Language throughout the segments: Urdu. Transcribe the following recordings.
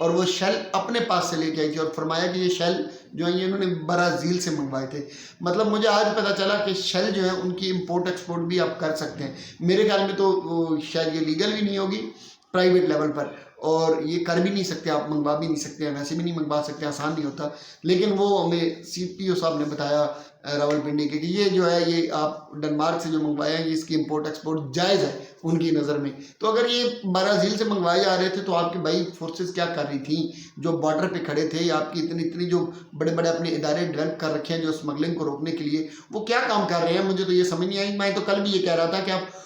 اور وہ شیل اپنے پاس سے لے کے آئی تھی اور فرمایا کہ یہ شیل جو ہیں یہ انہوں نے برازیل سے منگوائے تھے. مطلب مجھے آج پتہ چلا کہ شیل جو ہیں ان کی امپورٹ ایکسپورٹ بھی آپ کر سکتے ہیں. میرے خیال میں تو شاید یہ لیگل بھی نہیں ہوگی پرائیویٹ لیول پر, اور یہ کر بھی نہیں سکتے, آپ منگوا بھی نہیں سکتے ہیں, ویسے بھی نہیں منگوا سکتے, آسان نہیں ہوتا. لیکن وہ ہمیں سی پی او صاحب نے بتایا راول پنڈی کے کہ یہ جو ہے یہ آپ ڈنمارک سے جو منگوائے ہیں یہ اس کی امپورٹ ایکسپورٹ جائز ہے ان کی نظر میں. تو اگر یہ برازیل سے منگوائے جا رہے تھے تو آپ کی بھائی فورسز کیا کر رہی تھیں جو بارڈر پہ کھڑے تھے, یا آپ کی اتنی جو بڑے بڑے اپنے ادارے ڈیولپ کر رکھے ہیں جو اسمگلنگ کو روکنے کے لیے, وہ کیا کام کر رہے ہیں؟ مجھے تو یہ سمجھ نہیں آئی. میں تو کل بھی یہ کہہ رہا تھا کہ آپ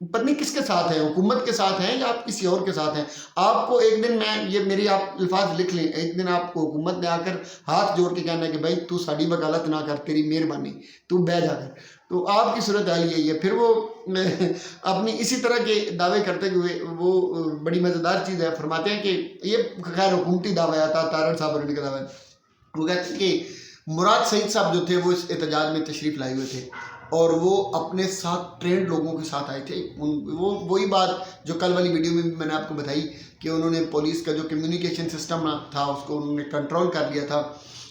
پتہ نہیں کس کے ساتھ ہیں, حکومت کے ساتھ ہیں یا آپ کسی اور کے ساتھ ہیں. آپ کو ایک دن, میں یہ میری آپ الفاظ لکھ لیں, ایک دن آپ کو حکومت نے آ کر ہاتھ جوڑ کے کہنا ہے کہ بھائی تو ساڑی وکالت نہ کر, تیری مہربانی, تو بہ جا کر. تو آپ کی صورت حال یہی ہے. پھر وہ اپنی اسی طرح کے دعوے کرتے ہوئے, وہ بڑی مزیدار چیز ہے, فرماتے ہیں کہ یہ خیر حکومتی دعویٰ آتا, تارڑ صاحب اور ان کا دعویٰ, وہ کہتے ہیں کہ مراد سعید صاحب جو تھے وہ اس احتجاج میں تشریف لائے ہوئے تھے اور وہ اپنے ساتھ ٹرینڈ لوگوں کے ساتھ آئے تھے. وہ وہی بات جو کل والی ویڈیو میں بھی میں نے آپ کو بتائی کہ انہوں نے پولیس کا جو کمیونیکیشن سسٹم تھا اس کو انہوں نے کنٹرول کر لیا تھا.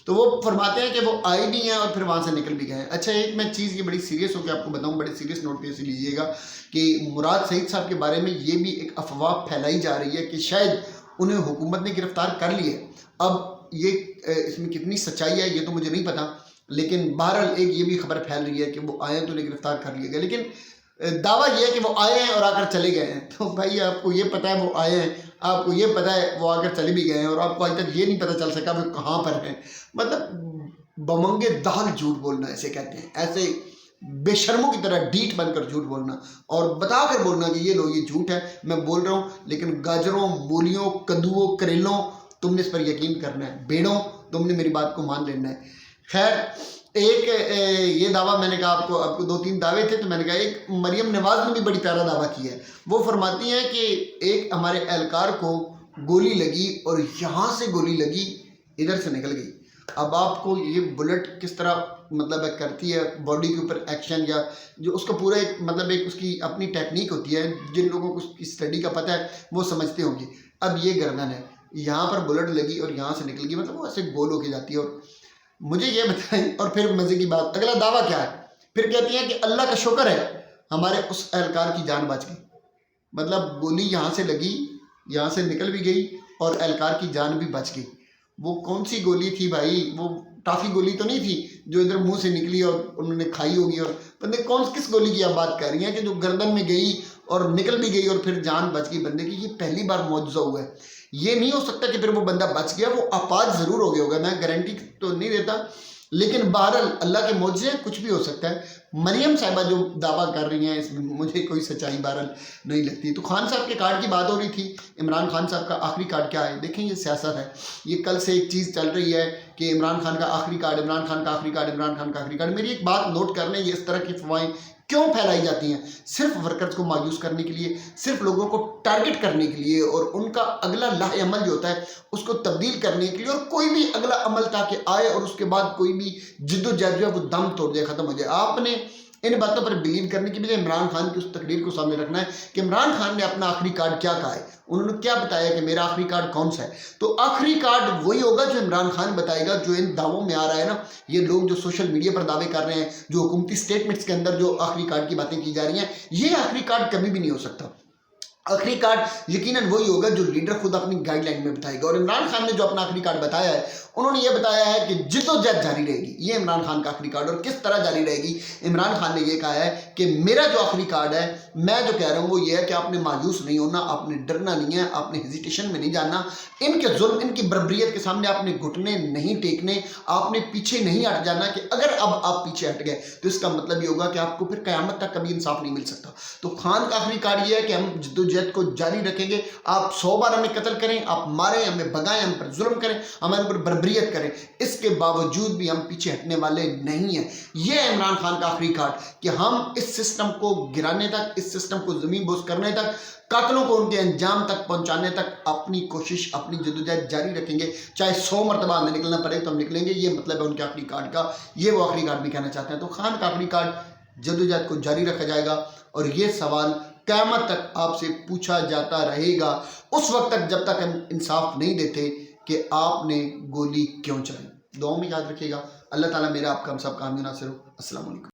تو وہ فرماتے ہیں کہ وہ آئے بھی ہیں اور پھر وہاں سے نکل بھی گئے ہیں. اچھا, ایک میں چیز یہ بڑی سیریس ہو کے آپ کو بتاؤں, بڑے سیریس نوٹ پہ اسے لیجیے گا کہ مراد سعید صاحب کے بارے میں یہ بھی ایک افواہ پھیلائی جا رہی ہے کہ شاید انہیں حکومت نے گرفتار کر لی ہے. اب یہ اس میں کتنی سچائی ہے یہ تو مجھے نہیں پتا, لیکن بہرحال ایک یہ بھی خبر پھیل رہی ہے کہ وہ آئے ہیں تو انہیں گرفتار کر لیا گیا. لیکن دعویٰ یہ ہے کہ وہ آئے ہیں اور آ کر چلے گئے ہیں. تو بھائی آپ کو یہ پتہ ہے وہ آئے ہیں, آپ کو یہ پتہ ہے وہ آ کر چلے بھی گئے ہیں, اور آپ کو آج تک یہ نہیں پتہ چل سکا وہ کہاں پر ہیں. مطلب بمنگے دال جھوٹ بولنا ایسے کہتے ہیں, ایسے بے شرموں کی طرح ڈیٹ بن کر جھوٹ بولنا اور بتا کر بولنا کہ یہ لو یہ جھوٹ ہے, میں بول رہا ہوں, لیکن گاجروں, مولیوں, کدوؤں, کریلوں تم نے اس پر یقین کرنا ہے, بیڑوں تم نے میری بات کو مان لینا ہے. خیر, ایک یہ دعویٰ میں نے کہا آپ کو 2-3 دعوے تھے, تو میں نے کہا ایک مریم نواز نے بھی بڑی پیارا دعویٰ کیا ہے. وہ فرماتی ہیں کہ ایک ہمارے اہلکار کو گولی لگی اور یہاں سے گولی لگی ادھر سے نکل گئی. اب آپ کو یہ بلٹ کس طرح مطلب کرتی ہے باڈی کے اوپر ایکشن, یا جو اس کا پورا ایک مطلب ایک اس کی اپنی ٹیکنیک ہوتی ہے, جن لوگوں کو اس کی اسٹڈی کا پتہ ہے وہ سمجھتے ہوں گے. اب یہ گردن ہے, یہاں پر بلٹ لگی اور یہاں سے نکل گئی, مطلب وہ ایسے گول ہو کے جاتی ہے. اور مجھے یہ بتائیں, اور پھر مزے کی بات, اگلا دعویٰ کیا ہے, پھر کہتی ہیں کہ اللہ کا شکر ہے ہمارے اس اہلکار کی جان بچ گئی. مطلب گولی یہاں سے لگی, یہاں سے نکل بھی گئی اور اہلکار کی جان بھی بچ گئی. وہ کون سی گولی تھی بھائی؟ وہ ٹافی گولی تو نہیں تھی جو ادھر منہ سے نکلی اور انہوں نے کھائی ہوگی. اور بندے کس گولی کی آپ بات کر رہی ہیں کہ جو گردن میں گئی اور نکل بھی گئی اور پھر جان بچ گئی بندے کی؟ یہ پہلی بار معجزہ ہوا ہے. یہ نہیں ہو سکتا کہ پھر وہ بندہ بچ گیا, وہ آپاز ضرور ہو گیا ہوگا, میں گارنٹی تو نہیں دیتا, لیکن بہرحال اللہ کے معجزے کچھ بھی ہو سکتا ہے. مریم صاحبہ جو دعویٰ کر رہی ہیں اس میں مجھے کوئی سچائی بہرحال نہیں لگتی. تو خان صاحب کے کارڈ کی بات ہو رہی تھی, عمران خان صاحب کا آخری کارڈ کیا ہے؟ دیکھیں یہ سیاست ہے. یہ کل سے ایک چیز چل رہی ہے کہ عمران خان کا آخری کارڈ, عمران خان کا آخری کارڈ, عمران خان کا آخری کارڈ. میری ایک بات نوٹ کر لیں, یہ اس طرح کی افواہیں کیوں پھیلائی جاتی ہیں؟ صرف ورکرز کو مایوس کرنے کے لیے, صرف لوگوں کو ٹارگٹ کرنے کے لیے, اور ان کا اگلا لاہ عمل جو ہوتا ہے اس کو تبدیل کرنے کے لیے, اور کوئی بھی اگلا عمل تاکہ آئے اور اس کے بعد کوئی بھی جد و جہد جو ہے وہ دم توڑ جائے, ختم ہو جائے. آپ نے ان باتوں پر بلیو کرنے کی بجائے عمران خان کی اس تقریر کو سامنے رکھنا ہے کہ عمران خان نے اپنا آخری کارڈ کیا کہا ہے, انہوں نے کیا بتایا کہ میرا آخری کارڈ کون سا ہے. تو آخری کارڈ وہی ہوگا جو عمران خان بتائے گا. جو ان دعووں میں آ رہا ہے نا, یہ لوگ جو سوشل میڈیا پر دعوے کر رہے ہیں, جو حکومتی سٹیٹمنٹس کے اندر جو آخری کارڈ کی باتیں کی جا رہی ہیں, یہ آخری کارڈ کبھی بھی نہیں ہو سکتا. آخری کارڈ یقیناً وہی ہوگا جو لیڈر خود اپنی گائیڈ لائن میں بتائے گا. اور عمران خان نے جو اپنا آخری کارڈ بتایا ہے, انہوں نے یہ بتایا ہے کہ جد و جہد جاری رہے گی. یہ عمران خان کا آخری کارڈ, اور کس طرح جاری رہے گی؟ عمران خان نے یہ کہا ہے کہ میرا جو آخری کارڈ ہے, میں جو کہہ رہا ہوں وہ یہ ہے کہ آپ نے مایوس نہیں ہونا, آپ نے ڈرنا نہیں ہے, آپ نے ہیزیٹیشن میں نہیں جانا. ان کے ظلم, ان کی بربریت کے سامنے آپ نے گھٹنے نہیں ٹیکنے, آپ نے پیچھے نہیں ہٹ جانا. کہ اگر اب آپ پیچھے ہٹ گئے تو اس کا مطلب یہ ہوگا کہ آپ کو پھر قیامت تک کبھی انصاف نہیں مل سکتا. تو خان کا آخری کارڈ یہ ہے کہ ہم جد و جہد کو جاری رکھیں گے. آپ 100 بار ہمیں قتل کریں, آپ ماریں, ہمیں بگائیں, ہم پر ظلم کریں, ہمارے اوپر بربریت کریں, اس کے باوجود بھی ہم پیچھے ہٹنے والے نہیں ہیں. یہ ہے عمران خان کا آخری کارڈ کہ ہم اس سسٹم کو گرانے تک, اس سسٹم کو زمین بوس کرنے تک, قاتلوں کو ان کے انجام تک پہنچانے تک اپنی کوشش, اپنی جدوجہد جاری رکھیں گے. چاہے 100 مرتبہ ہمیں نکلنا پڑے تو ہم نکلیں گے. یہ مطلب ہے ان کے آخری کارڈ کا. یہ وہ آخری کارڈ بھی کہنا چاہتے ہیں. تو خان کا آخری کارڈ جدوجہد کو جاری رکھا جائے گا. اور یہ سوال قیامت تک آپ سے پوچھا جاتا رہے گا، اس وقت تک جب تک ہم انصاف نہیں دیتے کہ آپ نے گولی کیوں چلائی۔ دعاؤں میں یاد رکھیے گا۔ اللہ تعالیٰ میرا آپ کا ہم سب کا حامی ناصر ہو۔ السلام علیکم۔